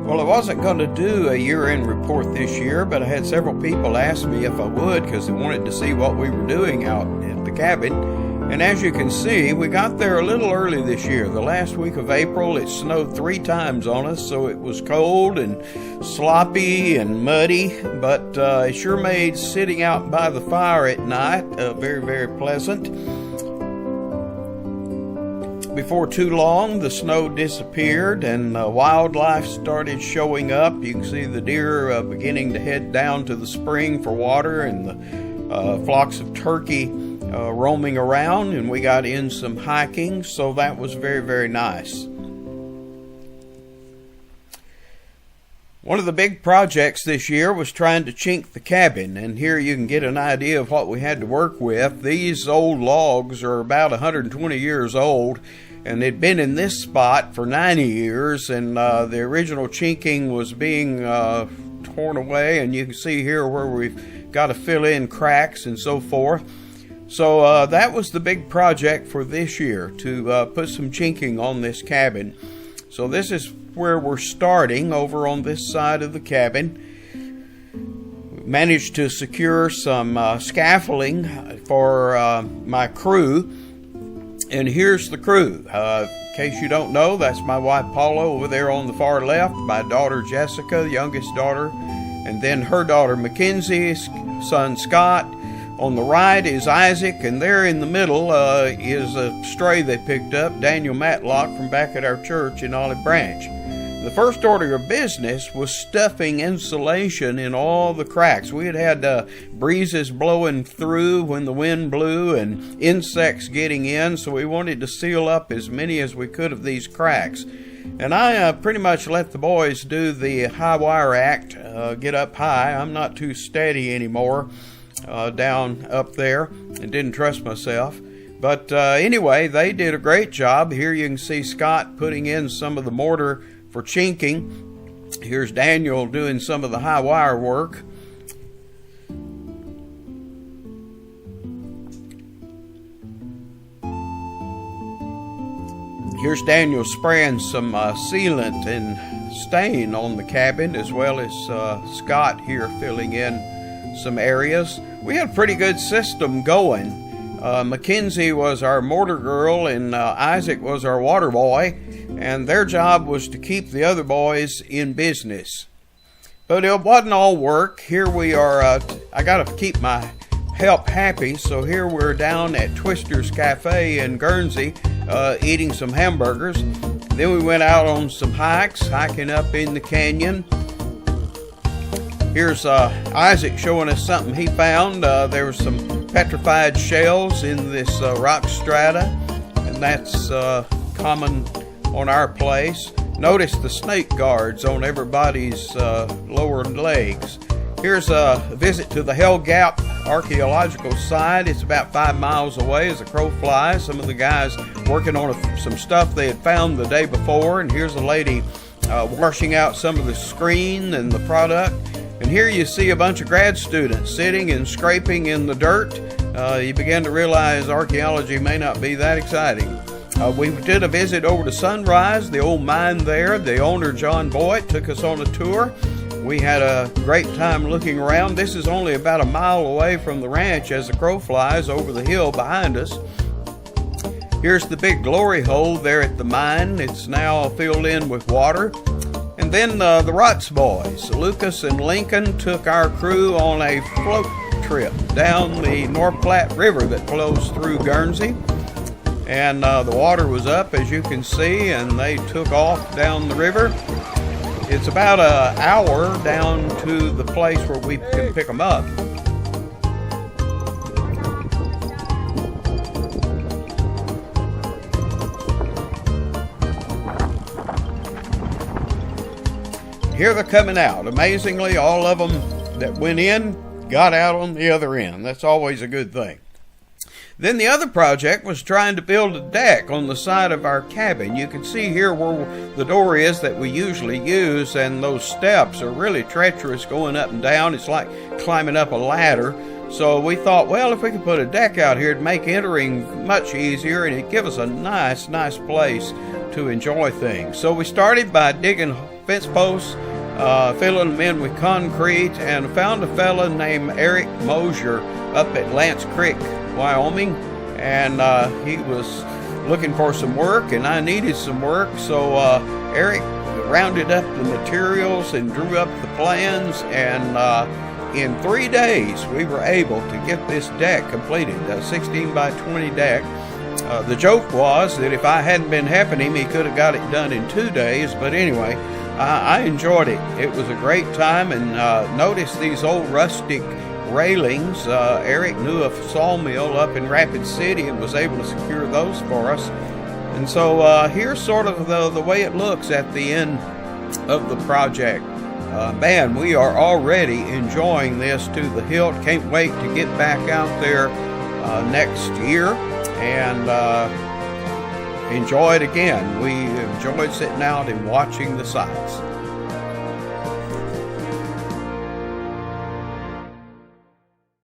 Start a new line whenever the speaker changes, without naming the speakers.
Well, I wasn't going to do a year-end report this year, but I had several people ask me if I would because they wanted to see what we were doing out at the cabin. And as you can see, we got there a little early this year. The last week of April, it snowed 3 times on us, so it was cold and sloppy and muddy, but it sure made sitting out by the fire at night very, very pleasant. Before too long, the snow disappeared and wildlife started showing up. You can see the deer beginning to head down to the spring for water, and the flocks of turkey roaming around, and we got in some hiking, so that was very, very nice. One of the big projects this year was trying to chink the cabin, and here you can get an idea of what we had to work with. These old logs are about 120 years old, and they'd been in this spot for 90 years, and the original chinking was being torn away, and you can see here where we've got to fill in cracks and so forth. So that was the big project for this year, to put some chinking on this cabin. So this is where we're starting, over on this side of the cabin. We managed to secure some scaffolding for my crew. And here's the crew. In case you don't know, that's my wife Paula over there on the far left, my daughter Jessica, the youngest daughter, and then her daughter Mackenzie, son Scott. On the right is Isaac, and there in the middle is a stray they picked up, Daniel Matlock, from back at our church in Olive Branch. The first order of business was stuffing insulation in all the cracks. We had breezes blowing through when the wind blew and insects getting in, so we wanted to seal up as many as we could of these cracks. And I pretty much let the boys do the high wire act, get up high. I'm not too steady anymore down up there, and didn't trust myself. But anyway, they did a great job. Here you can see Scott putting in some of the mortar for chinking. Here's Daniel doing some of the high wire work. Here's Daniel spraying some sealant and stain on the cabin, as well as Scott here filling in some areas. We had a pretty good system going. Mackenzie was our mortar girl, and Isaac was our water boy, and their job was to keep the other boys in business. But it wasn't all work. Here we are. I got to keep my help happy, so here we're down at Twister's Cafe in Guernsey, eating some hamburgers. Then we went out on some hikes, hiking up in the canyon. Here's Isaac showing us something he found. There were some petrified shells in this rock strata, and that's common on our place. Notice the snake guards on everybody's lower legs. Here's a visit to the Hell Gap archaeological site. It's about 5 miles away as the crow flies. Some of the guys working on some stuff they had found the day before, and here's a lady washing out some of the screen and the product. And here you see a bunch of grad students sitting and scraping in the dirt. You begin to realize archaeology may not be that exciting. We did a visit over to Sunrise, the old mine there. The owner, John Boyd, took us on a tour. We had a great time looking around. This is only about a mile away from the ranch as the crow flies over the hill behind us. Here's the big glory hole there at the mine. It's now filled in with water. And then the Rotz boys, Lucas and Lincoln, took our crew on a float trip down the North Platte River that flows through Guernsey. And the water was up, as you can see, and they took off down the river. It's about an hour down to the place where we can pick them up. Here they're coming out. Amazingly, all of them that went in got out on the other end. That's always a good thing. Then the other project was trying to build a deck on the side of our cabin. You can see here where the door is that we usually use, and those steps are really treacherous going up and down. It's like climbing up a ladder. So we thought, well, if we could put a deck out here, it'd make entering much easier, and it'd give us a nice place to enjoy things. So we started by digging fence posts, filling them in with concrete, and found a fella named Eric Mosier up at Lance Creek, Wyoming, and he was looking for some work, and I needed some work, so Eric rounded up the materials and drew up the plans, and in 3 days we were able to get this deck completed, a 16 by 20 deck. The joke was that if I hadn't been helping him, he could have got it done in 2 days, but anyway, I enjoyed it. It was a great time, and notice these old rustic railings. Eric knew a sawmill up in Rapid City and was able to secure those for us. And so here's sort of the way it looks at the end of the project. Man, we are already enjoying this to the hilt. Can't wait to get back out there next year and enjoy it again. We enjoyed sitting out and watching the sights.